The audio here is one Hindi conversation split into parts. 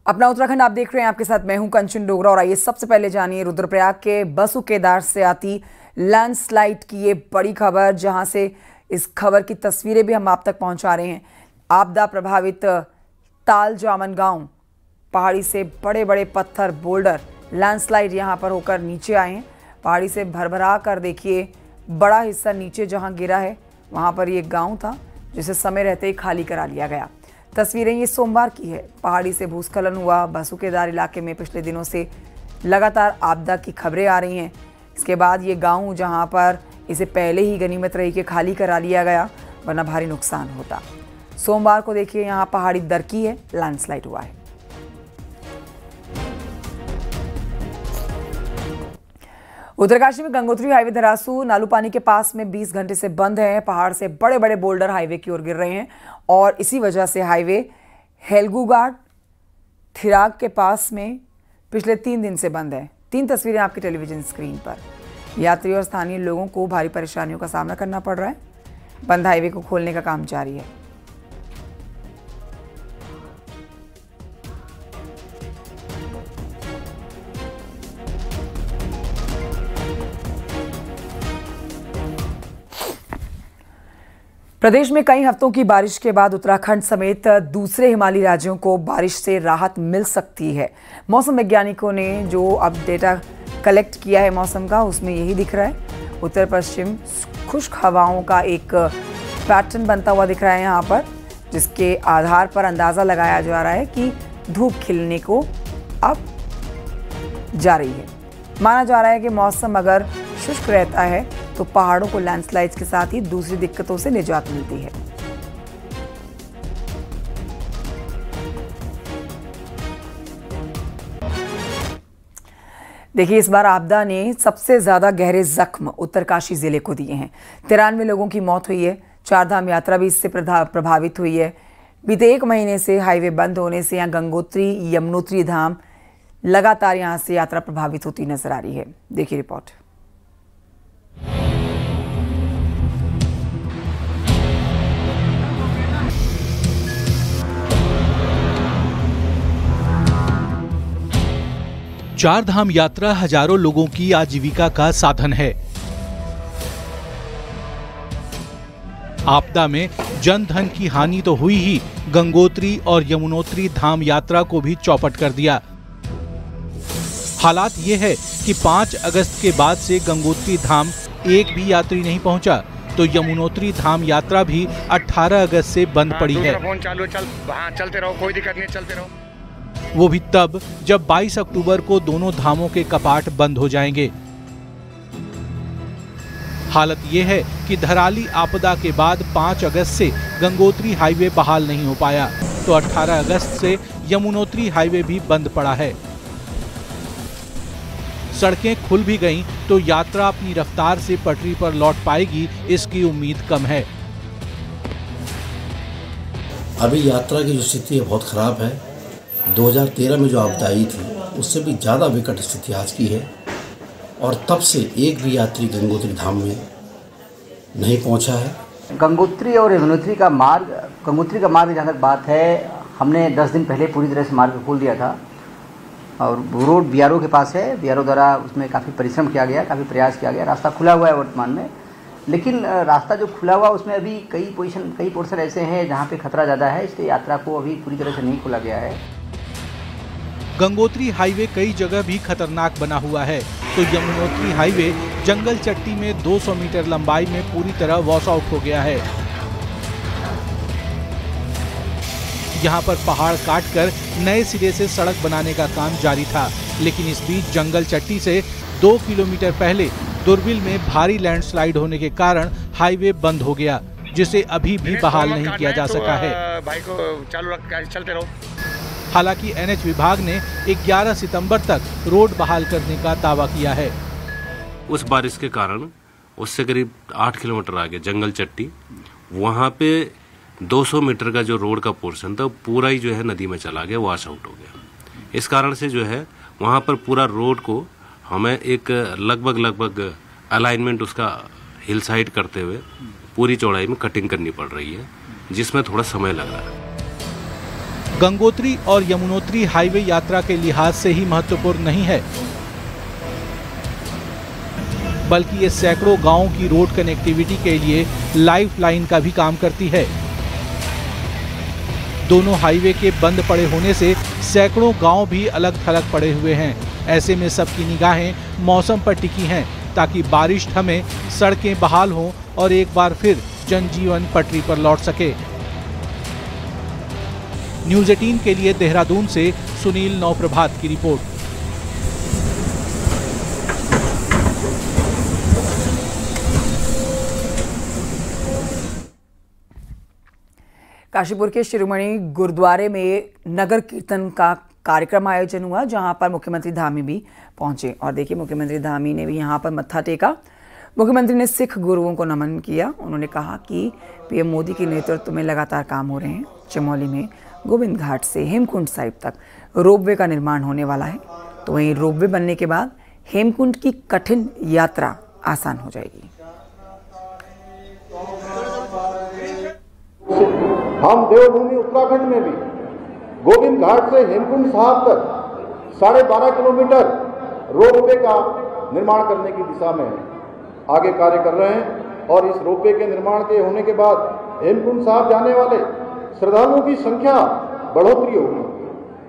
अपना उत्तराखंड आप देख रहे हैं, आपके साथ मैं हूं कंचन डोगरा। और आइए सबसे पहले जानिए रुद्रप्रयाग के बसु केदार से आती लैंडस्लाइड की ये बड़ी खबर, जहां से इस खबर की तस्वीरें भी हम आप तक पहुंचा रहे हैं। आपदा प्रभावित ताल जामन गांव, पहाड़ी से बड़े बड़े पत्थर बोल्डर लैंडस्लाइड यहां पर होकर नीचे आए हैं। पहाड़ी से भरभरा कर देखिए बड़ा हिस्सा नीचे जहां गिरा है, वहां पर ये गांव था जिसे समय रहते ही खाली करा लिया गया। तस्वीरें ये सोमवार की है। पहाड़ी से भूस्खलन हुआ। बसु केदार इलाके में पिछले दिनों से लगातार आपदा की खबरें आ रही हैं। इसके बाद ये गांव, जहां पर इसे पहले ही गनीमत रही कि खाली करा लिया गया, वरना भारी नुकसान होता। सोमवार को देखिए यहां पहाड़ी दरकी है, लैंडस्लाइड हुआ है। उत्तरकाशी में गंगोत्री हाईवे धरासू नालूपानी के पास में 20 घंटे से बंद है। पहाड़ से बड़े बड़े बोल्डर हाईवे की ओर गिर रहे हैं और इसी वजह से हाईवे हेलगुगाड थिराग के पास में पिछले 3 दिन से बंद है। 3 तस्वीरें आपकी टेलीविजन स्क्रीन पर। यात्री और स्थानीय लोगों को भारी परेशानियों का सामना करना पड़ रहा है। बंद हाईवे को खोलने का काम जारी है। प्रदेश में कई हफ्तों की बारिश के बाद उत्तराखंड समेत दूसरे हिमालयी राज्यों को बारिश से राहत मिल सकती है। मौसम वैज्ञानिकों ने जो अब डेटा कलेक्ट किया है मौसम का, उसमें यही दिख रहा है। उत्तर पश्चिम खुश्क हवाओं का एक पैटर्न बनता हुआ दिख रहा है यहाँ पर, जिसके आधार पर अंदाज़ा लगाया जा रहा है कि धूप खिलने को अब जा रही है। माना जा रहा है कि मौसम अगर शुष्क रहता है तो पहाड़ों को लैंडस्लाइड्स के साथ ही दूसरी दिक्कतों से निजात मिलती है। देखिए, इस बार आपदा ने सबसे ज्यादा गहरे जख्म उत्तरकाशी जिले को दिए हैं। 93 लोगों की मौत हुई है। 4 धाम यात्रा भी इससे प्रभावित हुई है। बीते 1 महीने से हाईवे बंद होने से यहाँ गंगोत्री यमुनोत्री धाम लगातार यहां से यात्रा प्रभावित होती नजर आ रही है। देखिए रिपोर्ट। चार धाम यात्रा हजारों लोगों की आजीविका का साधन है। आपदा में जन धन की हानि तो हुई ही, गंगोत्री और यमुनोत्री धाम यात्रा को भी चौपट कर दिया। हालात ये है कि 5 अगस्त के बाद से गंगोत्री धाम एक भी यात्री नहीं पहुंचा, तो यमुनोत्री धाम यात्रा भी 18 अगस्त से बंद पड़ी है। चलते रहो, कोई दिक्कत नहीं, चलते रहो। वो भी तब जब 22 अक्टूबर को दोनों धामों के कपाट बंद हो जाएंगे। हालत ये है कि धराली आपदा के बाद 5 अगस्त से गंगोत्री हाईवे बहाल नहीं हो पाया, तो 18 अगस्त से यमुनोत्री हाईवे भी बंद पड़ा है। सड़कें खुल भी गईं तो यात्रा अपनी रफ्तार से पटरी पर लौट पाएगी, इसकी उम्मीद कम है। अभी यात्रा की जो स्थिति है बहुत खराब है। 2013 में जो आपदा आई थी उससे भी ज़्यादा विकट स्थिति आज की है, और तब से एक भी यात्री गंगोत्री धाम में नहीं पहुंचा है। गंगोत्री और यमुनोत्री का मार्ग, गंगोत्री का मार्ग जहाँ तक बात है, हमने 10 दिन पहले पूरी तरह से मार्ग खोल दिया था और रोड बीआरओ के पास है। बीआरओ द्वारा उसमें काफ़ी परिश्रम किया गया, काफ़ी प्रयास किया गया। रास्ता खुला हुआ है वर्तमान में, लेकिन रास्ता जो खुला हुआ उसमें अभी कई पोर्शन ऐसे हैं जहाँ पे खतरा ज़्यादा है, इसलिए यात्रा को अभी पूरी तरह से नहीं खोला गया है। गंगोत्री हाईवे कई जगह भी खतरनाक बना हुआ है, तो यमुनोत्री हाईवे जंगल चट्टी में 200 मीटर लंबाई में पूरी तरह वॉश आउट हो गया है। यहाँ पर पहाड़ काटकर नए सिरे से सड़क बनाने का काम जारी था, लेकिन इस बीच जंगल चट्टी से 2 किलोमीटर पहले दुर्बिल में भारी लैंडस्लाइड होने के कारण हाईवे बंद हो गया, जिसे अभी भी बहाल नहीं किया जा सका है। भाई को चालू रख, चलते रहो। हालांकि एनएच विभाग ने 11 सितंबर तक रोड बहाल करने का दावा किया है। उस बारिश के कारण उससे करीब 8 किलोमीटर आगे जंगल चट्टी, वहाँ पे 200 मीटर का जो रोड का पोर्शन था पूरा ही जो है नदी में चला गया, वॉश आउट हो गया। इस कारण से जो है वहाँ पर पूरा रोड को हमें एक लगभग अलाइनमेंट उसका हिल साइड करते हुए पूरी चौड़ाई में कटिंग करनी पड़ रही है, जिसमें थोड़ा समय लग रहा है। गंगोत्री और यमुनोत्री हाईवे यात्रा के लिहाज से ही महत्वपूर्ण नहीं है, बल्कि ये सैकड़ों गांवों की रोड कनेक्टिविटी के लिए लाइफलाइन का भी काम करती है। दोनों हाईवे के बंद पड़े होने से सैकड़ों गांव भी अलग थलग पड़े हुए हैं। ऐसे में सबकी निगाहें मौसम पर टिकी हैं ताकि बारिश थमे, सड़कें बहाल हों और एक बार फिर जनजीवन पटरी पर लौट सके। न्यूज़ 18 के लिए देहरादून से सुनील नौप्रभात की रिपोर्ट। काशीपुर के शिरोमणि गुरुद्वारे में नगर कीर्तन का कार्यक्रम आयोजन हुआ, जहां पर मुख्यमंत्री धामी भी पहुंचे। और देखिए, मुख्यमंत्री धामी ने भी यहां पर मत्था टेका। मुख्यमंत्री ने सिख गुरुओं को नमन किया। उन्होंने कहा कि पीएम मोदी के नेतृत्व में लगातार काम हो रहे हैं। चमोली में गोविंद घाट से हेमकुंड साहिब तक रोपवे का निर्माण होने वाला है, तो वहीं रोपवे बनने के बाद हेमकुंड की कठिन यात्रा आसान हो जाएगी। हम देवभूमि उत्तराखंड में भी गोविंद घाट से हेमकुंड साहिब तक 12.5 किलोमीटर रोपवे का निर्माण करने की दिशा में आगे कार्य कर रहे हैं। और इस रोपवे के निर्माण के होने के बाद हेमकुंड साहिब जाने वाले श्रद्धालुओं की संख्या बढ़ोतरी होगी,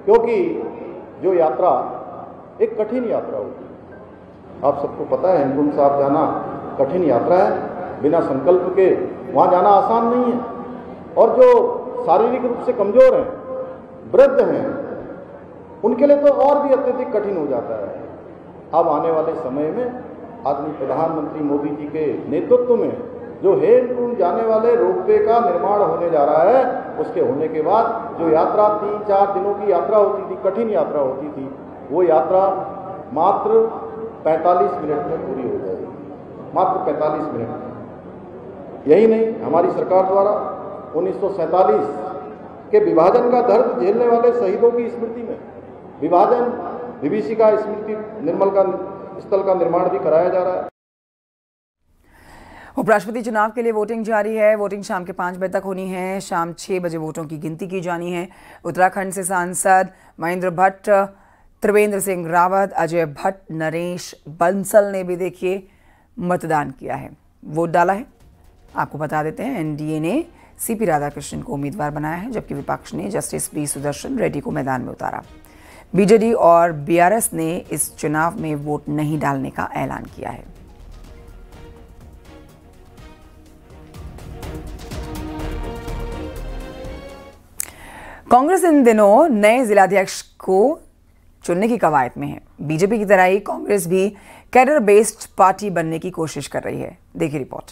क्योंकि जो यात्रा एक कठिन यात्रा होगी। आप सबको पता है, हेमकुंड साहिब जाना कठिन यात्रा है। बिना संकल्प के वहाँ जाना आसान नहीं है। और जो शारीरिक रूप से कमजोर हैं, वृद्ध हैं, उनके लिए तो और भी अत्यधिक कठिन हो जाता है। अब आने वाले समय में आदरणीय प्रधानमंत्री मोदी जी के नेतृत्व में जो हेमकुंड जाने वाले रोपवे का निर्माण होने जा रहा है, उसके होने के बाद जो यात्रा 3-4 दिनों की यात्रा होती थी, कठिन यात्रा होती थी, वो यात्रा मात्र 45 मिनट में पूरी हो जाएगी। मात्र 45 मिनट में। यही नहीं, हमारी सरकार द्वारा 1947 के विभाजन का दर्द झेलने वाले शहीदों की स्मृति में विभीषिका स्मृति निर्मल का स्थल का निर्माण भी कराया जा रहा है। उपराष्ट्रपति चुनाव के लिए वोटिंग जारी है। वोटिंग शाम के 5 बजे तक होनी है। शाम 6 बजे वोटों की गिनती की जानी है। उत्तराखंड से सांसद महेंद्र भट्ट, त्रिवेंद्र सिंह रावत, अजय भट्ट, नरेश बंसल ने भी देखिए मतदान किया है, वोट डाला है। आपको बता देते हैं, एनडीए ने सीपी राधाकृष्णन को उम्मीदवार बनाया है, जबकि विपक्ष ने जस्टिस बी सुदर्शन रेड्डी को मैदान में उतारा। बीजेडी और बीआरएस ने इस चुनाव में वोट नहीं डालने का ऐलान किया है। कांग्रेस इन दिनों नए जिलाध्यक्ष को चुनने की कवायद में है। बीजेपी की तरह ही कांग्रेस भी कैडर बेस्ड पार्टी बनने की कोशिश कर रही है। देखिए रिपोर्ट।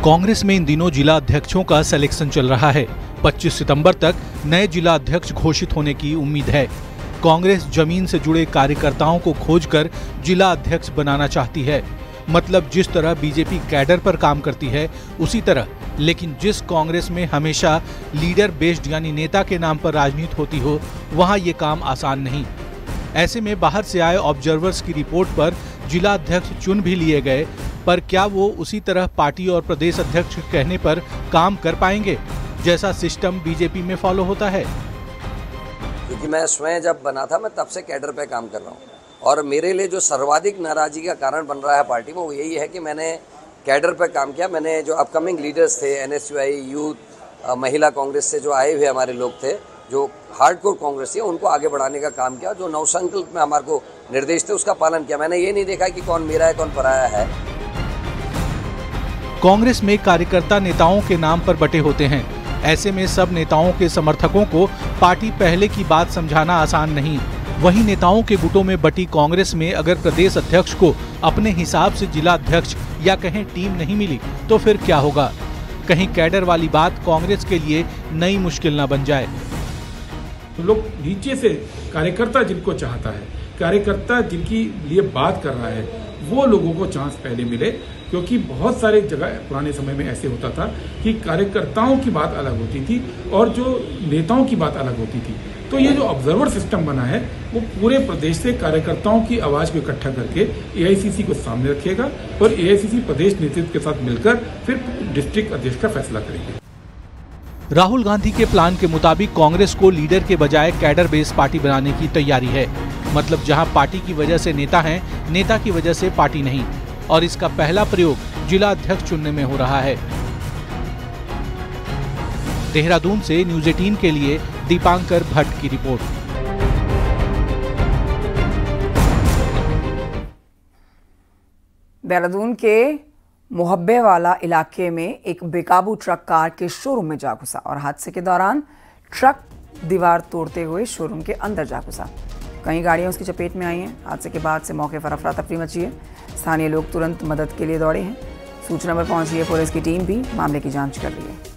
कांग्रेस में इन दिनों जिला अध्यक्षों का सिलेक्शन चल रहा है। 25 सितंबर तक नए जिला अध्यक्ष घोषित होने की उम्मीद है। कांग्रेस जमीन से जुड़े कार्यकर्ताओं को खोजकर जिला अध्यक्ष बनाना चाहती है। मतलब जिस तरह बीजेपी कैडर पर काम करती है उसी तरह, लेकिन जिस कांग्रेस में हमेशा लीडर बेस्ड यानी नेता के नाम पर राजनीति होती हो, वहां ये काम आसान नहीं। ऐसे में बाहर से आए ऑब्जर्वर्स की रिपोर्ट पर जिला अध्यक्ष चुन भी लिए गए, पर क्या वो उसी तरह पार्टी और प्रदेश अध्यक्ष कहने पर काम कर पाएंगे जैसा सिस्टम बीजेपी में फॉलो होता है? क्योंकि मैं स्वयं जब बना था, मैं तब से कैडर पे काम कर रहा हूँ, और मेरे लिए जो सर्वाधिक नाराजगी का कारण बन रहा है पार्टी में, वो यही है कि मैंने कैडर पे काम किया। मैंने जो अपकमिंग लीडर्स थे, एनएसयूआई, यूथ, महिला कांग्रेस से जो आए हुए हमारे लोग थे, जो हार्डकोर कांग्रेस थी, उनको आगे बढ़ाने का काम किया। जो नवसंकल्प में हमारे को निर्देश थे, उसका पालन किया। मैंने ये नहीं देखा कि कौन मेरा है कौन पराया है। कांग्रेस में कार्यकर्ता नेताओं के नाम पर बटे होते हैं। ऐसे में सब नेताओं के समर्थकों को पार्टी पहले की बात समझाना आसान नहीं। वहीं नेताओं के गुटों में बटी कांग्रेस में अगर प्रदेश अध्यक्ष को अपने हिसाब से जिला अध्यक्ष या कहें टीम नहीं मिली तो फिर क्या होगा? कहीं कैडर वाली बात कांग्रेस के लिए नई मुश्किल न बन जाए। लोग नीचे से कार्यकर्ता जिनको चाहता है, कार्यकर्ता जिनकी लिए बात कर रहा है, वो लोगों को चांस पहले मिले। क्योंकि बहुत सारे जगह पुराने समय में ऐसे होता था कि कार्यकर्ताओं की बात अलग होती थी और जो नेताओं की बात अलग होती थी। तो ये जो ऑब्जर्वर सिस्टम बना है वो पूरे प्रदेश से कार्यकर्ताओं की आवाज को इकट्ठा करके एआईसीसी को सामने रखेगा और एआईसीसी प्रदेश नेतृत्व के साथ मिलकर फिर डिस्ट्रिक्ट अध्यक्ष का फैसला करेगी। राहुल गांधी के प्लान के मुताबिक कांग्रेस को लीडर के बजाय कैडर बेस पार्टी बनाने की तैयारी है। मतलब जहां पार्टी की वजह से नेता हैं, नेता की वजह से पार्टी नहीं। और इसका पहला प्रयोग जिला अध्यक्ष चुनने में हो रहा है। देहरादून से न्यूज़ 18 के लिए दीपांकर भट्ट की रिपोर्ट। देहरादून के मोहब्बे वाला इलाके में एक बेकाबू ट्रक कार के शोरूम में जा घुसा और हादसे के दौरान ट्रक दीवार तोड़ते हुए शोरूम के अंदर जा घुसा। कई गाड़ियां उसकी चपेट में आई हैं। हादसे के बाद से मौके पर अफरा तफरी मची है। स्थानीय लोग तुरंत मदद के लिए दौड़े हैं। सूचना पर पहुंची है पुलिस की टीम भी मामले की जांच कर रही है।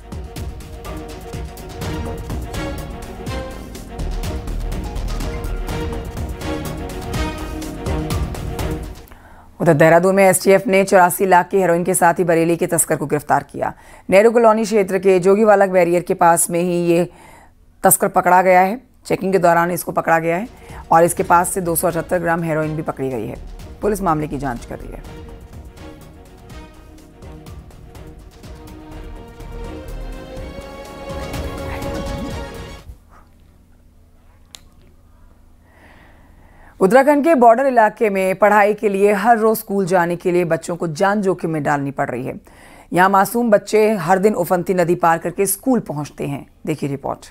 उधर देहरादून में एसटीएफ ने 84 लाख की हेरोइन के साथ ही बरेली के तस्कर को गिरफ्तार किया। नेहरू कॉलोनी क्षेत्र के जोगीवाला बैरियर के पास में ही ये तस्कर पकड़ा गया है। चेकिंग के दौरान इसको पकड़ा गया है और इसके पास से 278 ग्राम हेरोइन भी पकड़ी गई है। पुलिस मामले की जांच कर रही है। उत्तराखंड के बॉर्डर इलाके में पढ़ाई के लिए हर रोज स्कूल जाने के लिए बच्चों को जान जोखिम में डालनी पड़ रही है। यहां मासूम बच्चे हर दिन उफनती नदी पार करके स्कूल पहुंचते हैं। देखिए रिपोर्ट।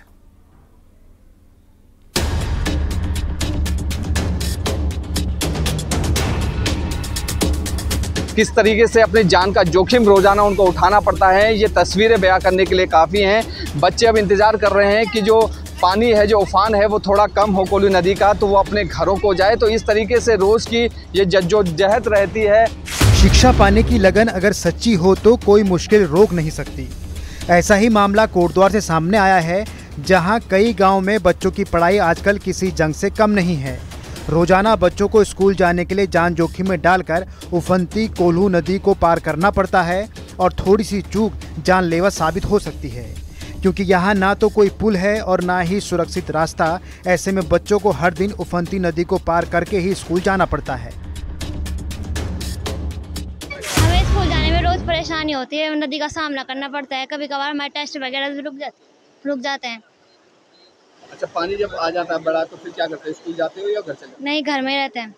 किस तरीके से अपनी जान का जोखिम रोजाना उनको उठाना पड़ता है, ये तस्वीरें बयां करने के लिए काफ़ी हैं। बच्चे अब इंतज़ार कर रहे हैं कि जो पानी है, जो उफान है, वो थोड़ा कम हो कोल्लू नदी का, तो वो अपने घरों को जाए। तो इस तरीके से रोज़ की ये जद्दोजहद रहती है। शिक्षा पाने की लगन अगर सच्ची हो तो कोई मुश्किल रोक नहीं सकती। ऐसा ही मामला कोटद्वार से सामने आया है, जहां कई गाँव में बच्चों की पढ़ाई आजकल किसी जंग से कम नहीं है। रोजाना बच्चों को स्कूल जाने के लिए जान जोखिम में डालकर उफनती कोल्हू नदी को पार करना पड़ता है और थोड़ी सी चूक जानलेवा साबित हो सकती है, क्योंकि यहाँ ना तो कोई पुल है और ना ही सुरक्षित रास्ता। ऐसे में बच्चों को हर दिन उफनती नदी को पार करके ही स्कूल जाना पड़ता है। हमें स्कूल जाने में रोज परेशानी होती है, नदी का सामना करना पड़ता है। कभी कभार हमारे टेस्ट वगैरह भी रुक जाते हैं। अच्छा, पानी जब आ जाता है बड़ा तो फिर क्या करते हैं? स्कूल जाते हो या घर चले? नहीं, घर में रहते हैं।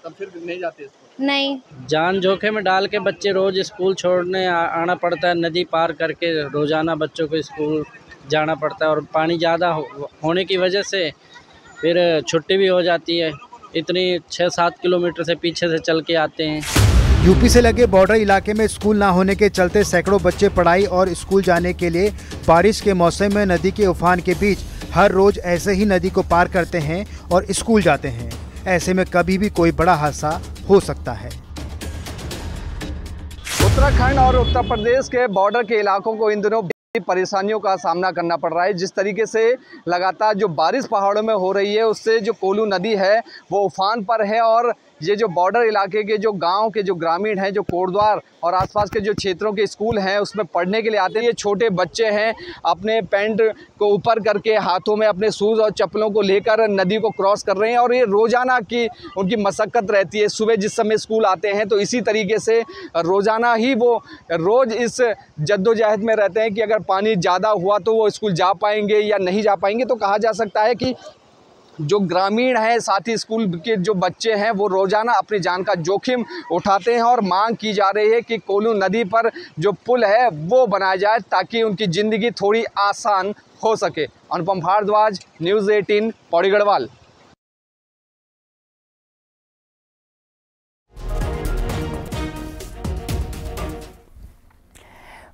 तब फिर नहीं जाते स्कूल? नहीं। जान जोखिम में डाल के बच्चे रोज स्कूल छोड़ने आना पड़ता है। नदी पार करके रोजाना बच्चों को स्कूल जाना पड़ता है और पानी ज़्यादा होने की वजह से फिर छुट्टी भी हो जाती है। इतनी 6-7 किलोमीटर से पीछे से चल के आते हैं। यूपी से लगे बॉर्डर इलाके में स्कूल ना होने के चलते सैकड़ों बच्चे पढ़ाई और स्कूल जाने के लिए बारिश के मौसम में नदी के उफान के बीच हर रोज ऐसे ही नदी को पार करते हैं और स्कूल जाते हैं। ऐसे में कभी भी कोई बड़ा हादसा हो सकता है। उत्तराखंड और उत्तर प्रदेश के बॉर्डर के इलाकों को इन दिनों परेशानियों का सामना करना पड़ रहा है। जिस तरीके से लगातार जो बारिश पहाड़ों में हो रही है, उससे जो कोल्हू नदी है वो उफान पर है और ये जो बॉर्डर इलाके के जो गांव के जो ग्रामीण हैं, जो कोटद्वार और आसपास के जो क्षेत्रों के स्कूल हैं, उसमें पढ़ने के लिए आते हैं। ये छोटे बच्चे हैं, अपने पैंट को ऊपर करके हाथों में अपने शूज़ और चप्पलों को लेकर नदी को क्रॉस कर रहे हैं और ये रोज़ाना की उनकी मशक्क़त रहती है। सुबह जिस समय स्कूल आते हैं तो इसी तरीके से रोज़ाना ही वो रोज़ इस जद्दोजहद में रहते हैं कि अगर पानी ज़्यादा हुआ तो वो स्कूल जा पाएंगे या नहीं जा पाएंगे। तो कहा जा सकता है कि जो ग्रामीण हैं, साथ ही स्कूल के जो बच्चे हैं, वो रोज़ाना अपनी जान का जोखिम उठाते हैं और मांग की जा रही है कि कोल्हू नदी पर जो पुल है वो बनाया जाए ताकि उनकी ज़िंदगी थोड़ी आसान हो सके। अनुपम भारद्वाज, न्यूज़ 18, पौड़ी गढ़वाल।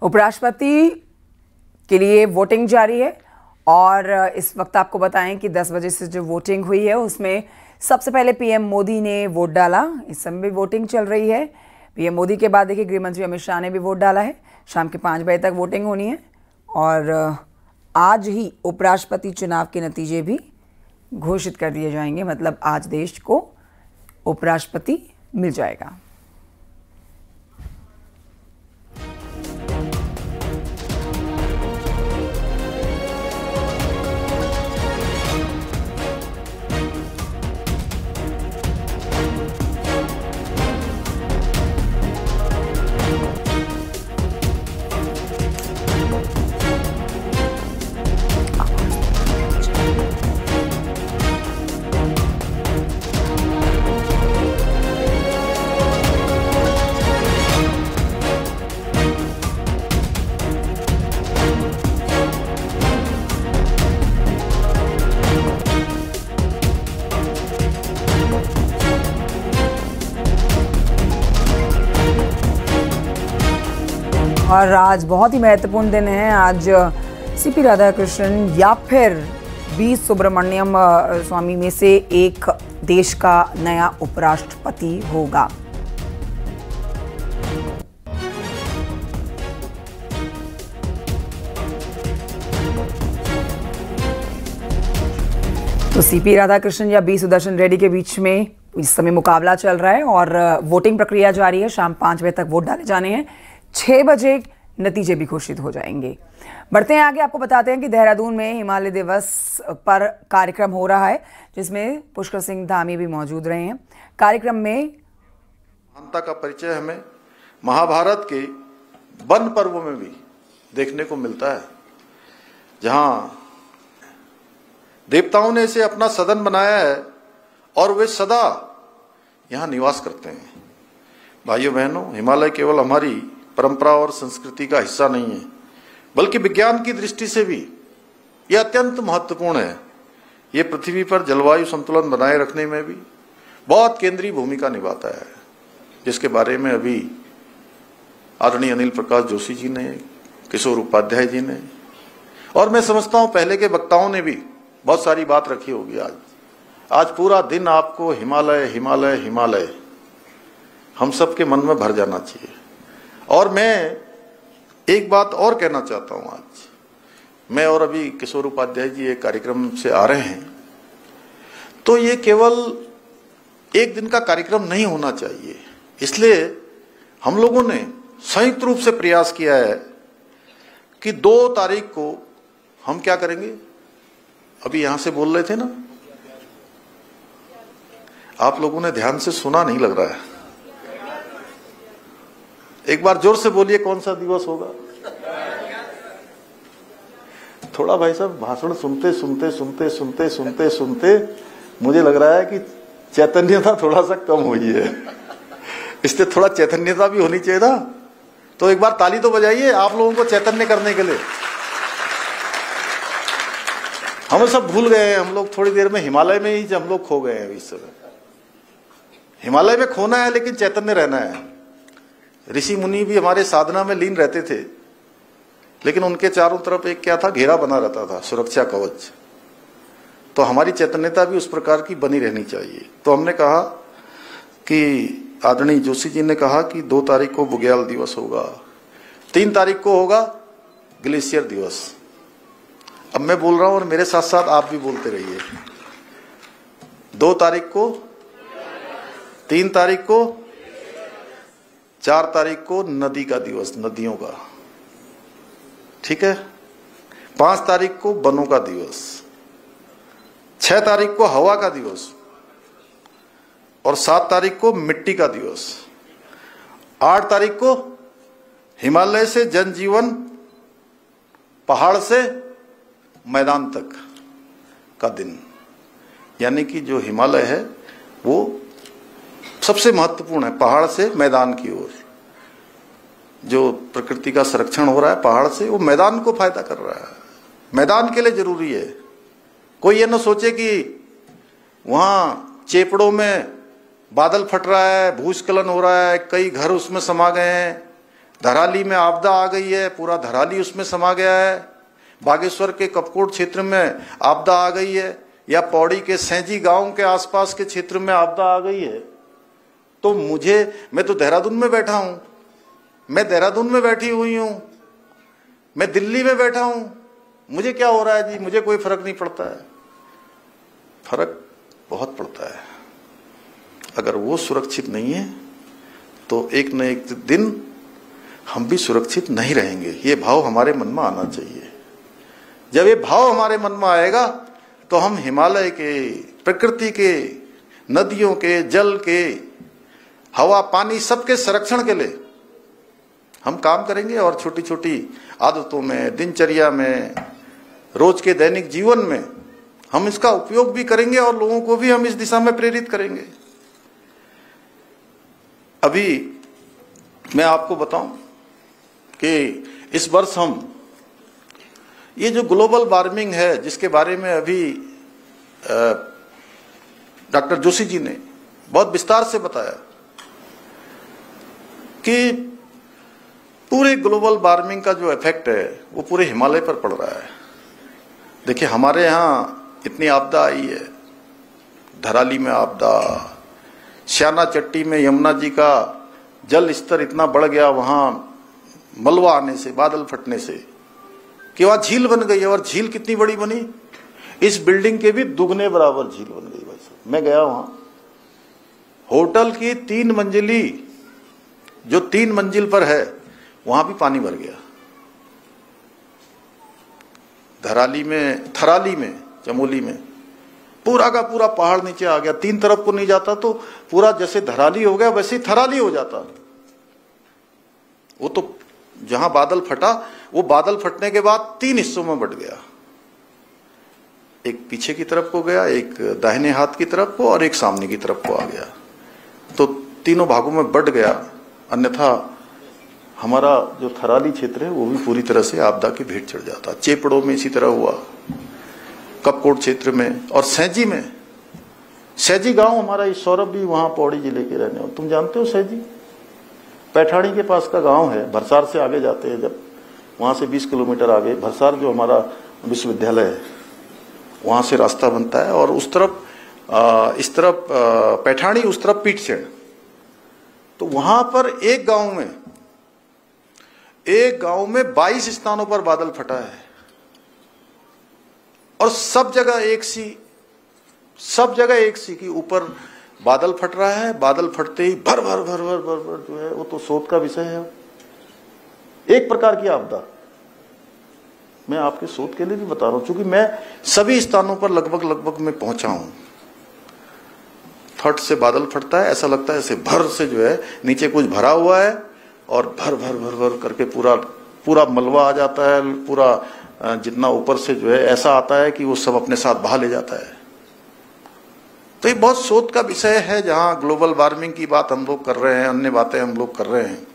उपराष्ट्रपति के लिए वोटिंग जारी है और इस वक्त आपको बताएं कि 10 बजे से जो वोटिंग हुई है उसमें सबसे पहले पीएम मोदी ने वोट डाला। इस समय भी वोटिंग चल रही है। पीएम मोदी के बाद देखिए गृह मंत्री अमित शाह ने भी वोट डाला है। शाम के 5 बजे तक वोटिंग होनी है और आज ही उपराष्ट्रपति चुनाव के नतीजे भी घोषित कर दिए जाएंगे। मतलब आज देश को उपराष्ट्रपति मिल जाएगा। और आज बहुत ही महत्वपूर्ण दिन है। आज सीपी राधाकृष्णन या फिर वी सुब्रमण्यम स्वामी में से एक देश का नया उपराष्ट्रपति होगा। तो सीपी राधाकृष्णन या बी सुदर्शन रेड्डी के बीच में इस समय मुकाबला चल रहा है और वोटिंग प्रक्रिया जारी है। शाम 5 बजे तक वोट डाले जाने हैं। 6 बजे नतीजे भी घोषित हो जाएंगे। बढ़ते हैं आगे, आपको बताते हैं कि देहरादून में हिमालय दिवस पर कार्यक्रम हो रहा है, जिसमें पुष्कर सिंह धामी भी मौजूद रहे हैं। कार्यक्रम में महानता का परिचय हमें महाभारत के वन पर्व में भी देखने को मिलता है, जहां देवताओं ने इसे अपना सदन बनाया है और वे सदा यहां निवास करते हैं। भाइयों बहनों, हिमालय केवल हमारी परंपरा और संस्कृति का हिस्सा नहीं है, बल्कि विज्ञान की दृष्टि से भी यह अत्यंत महत्वपूर्ण है। यह पृथ्वी पर जलवायु संतुलन बनाए रखने में भी बहुत केंद्रीय भूमिका निभाता है, जिसके बारे में अभी आदरणीय अनिल प्रकाश जोशी जी ने, किशोर उपाध्याय जी ने, और मैं समझता हूं पहले के वक्ताओं ने भी बहुत सारी बात रखी होगी। आज पूरा दिन आपको हिमालय हिमालय हिमालय हम सबके मन में भर जाना चाहिए। और मैं एक बात और कहना चाहता हूं। आज मैं और अभी किशोर उपाध्याय जी एक कार्यक्रम से आ रहे हैं, तो ये केवल एक दिन का कार्यक्रम नहीं होना चाहिए। इसलिए हम लोगों ने संयुक्त रूप से प्रयास किया है कि 2 तारीख को हम क्या करेंगे। अभी यहां से बोल रहे थे ना, आप लोगों ने ध्यान से सुना नहीं लग रहा है। एक बार जोर से बोलिए, कौन सा दिवस होगा। थोड़ा भाई साहब भाषण सुनते सुनते सुनते सुनते सुनते सुनते मुझे लग रहा है कि चैतन्यता थोड़ा सा कम हुई है। इसलिए थोड़ा चैतन्यता भी होनी चाहिए ना। तो एक बार ताली तो बजाइए आप लोगों को चैतन्य करने के लिए। हम सब भूल गए हैं, हम लोग थोड़ी देर में हिमालय में ही हम लोग खो गए हैं। इस समय हिमालय में खोना है, लेकिन चैतन्य रहना है। ऋषि मुनि भी हमारे साधना में लीन रहते थे, लेकिन उनके चारों तरफ एक क्या था, घेरा बना रहता था, सुरक्षा कवच। तो हमारी चैतन्यता भी उस प्रकार की बनी रहनी चाहिए। तो हमने कहा कि आदरणीय जोशी जी ने कहा कि 2 तारीख को बुग्याल दिवस होगा, 3 तारीख को होगा ग्लेशियर दिवस। अब मैं बोल रहा हूं और मेरे साथ साथ आप भी बोलते रहिए। 2 तारीख को, 3 तारीख को, 4 तारीख को नदी का दिवस, नदियों का, ठीक है। 5 तारीख को वनों का दिवस, 6 तारीख को हवा का दिवस, और 7 तारीख को मिट्टी का दिवस। 8 तारीख को हिमालय से जनजीवन, पहाड़ से मैदान तक का दिन। यानी कि जो हिमालय है वो सबसे महत्वपूर्ण है, पहाड़ से मैदान की ओर। जो प्रकृति का संरक्षण हो रहा है पहाड़ से, वो मैदान को फायदा कर रहा है, मैदान के लिए जरूरी है। कोई ये ना सोचे कि वहां चेपड़ों में बादल फट रहा है, भूस्खलन हो रहा है, कई घर उसमें समा गए हैं, धराली में आपदा आ गई है, पूरा धराली उसमें समा गया है, बागेश्वर के कपकोट क्षेत्र में आपदा आ गई है, या पौड़ी के सैंजी गांव के आसपास के क्षेत्र में आपदा आ गई है। तो मैं तो देहरादून में बैठा हूं, मैं देहरादून में बैठी हुई हूं, मैं दिल्ली में बैठा हूं, मुझे क्या हो रहा है जी, मुझे कोई फर्क नहीं पड़ता है। फर्क बहुत पड़ता है। अगर वो सुरक्षित नहीं है तो एक न एक दिन हम भी सुरक्षित नहीं रहेंगे। ये भाव हमारे मन में आना चाहिए। जब ये भाव हमारे मन में आएगा तो हम हिमालय के, प्रकृति के, नदियों के, जल के, हवा पानी सबके संरक्षण के लिए हम काम करेंगे। और छोटी छोटी आदतों में, दिनचर्या में, रोज के दैनिक जीवन में हम इसका उपयोग भी करेंगे और लोगों को भी हम इस दिशा में प्रेरित करेंगे। अभी मैं आपको बताऊं कि इस वर्ष हम ये जो ग्लोबल वार्मिंग है, जिसके बारे में अभी डॉक्टर जोशी जी ने बहुत विस्तार से बताया कि पूरे ग्लोबल वार्मिंग का जो इफेक्ट है वो पूरे हिमालय पर पड़ रहा है। देखिए हमारे यहाँ इतनी आपदा आई है, धराली में आपदा, श्याना चट्टी में यमुना जी का जल स्तर इतना बढ़ गया वहां मलबा आने से, बादल फटने से, कि वहां झील बन गई है। और झील कितनी बड़ी बनी, इस बिल्डिंग के भी दुगने बराबर झील बन गई। भाई साहब मैं गया वहां, होटल की 3 मंजिली जो 3 मंजिल पर है वहां भी पानी भर गया। थराली में चमोली में पूरा का पूरा पहाड़ नीचे आ गया। 3 तरफ को नहीं जाता तो पूरा जैसे धराली हो गया वैसे ही थराली हो जाता। वो तो जहां बादल फटा, वो बादल फटने के बाद 3 हिस्सों में बट गया। एक पीछे की तरफ को गया, एक दाहिने हाथ की तरफ को और एक सामने की तरफ को आ गया। तो तीनों भागों में बट गया। अन्यथा हमारा जो थराली क्षेत्र है वो भी पूरी तरह से आपदा की भेंट चढ़ जाता। चेपड़ों में इसी तरह हुआ, कपकोट क्षेत्र में और सैजी में। सैजी गांव हमारा, इस सौरभ भी वहां पौड़ी जिले के रहने हो, तुम जानते हो सैजी? पैठाणी के पास का गांव है। भरसार से आगे जाते हैं जब, वहां से 20 किलोमीटर आगे भरसार जो हमारा विश्वविद्यालय है वहां से रास्ता बनता है। और उस तरफ इस तरफ पैठाणी, उस तरफ पीठसेन। तो वहां पर एक गांव में 22 स्थानों पर बादल फटा है और सब जगह एक सी कि ऊपर बादल फट रहा है। बादल फटते ही भर भर भर भर भर भर जो है वो तो शोध का विषय है। एक प्रकार की आपदा, मैं आपके शोध के लिए भी बता रहा हूं, क्योंकि मैं सभी स्थानों पर लगभग मैं पहुंचा हूं। फट से बादल फटता है, ऐसा लगता है ऐसे भर से जो है नीचे कुछ भरा हुआ है और भर भर भर भर करके पूरा मलबा आ जाता है। पूरा जितना ऊपर से जो है ऐसा आता है कि वो सब अपने साथ बहा ले जाता है। तो ये बहुत शोध का विषय है, जहां ग्लोबल वार्मिंग की बात हम लोग कर रहे हैं, अन्य बातें हम लोग कर रहे हैं।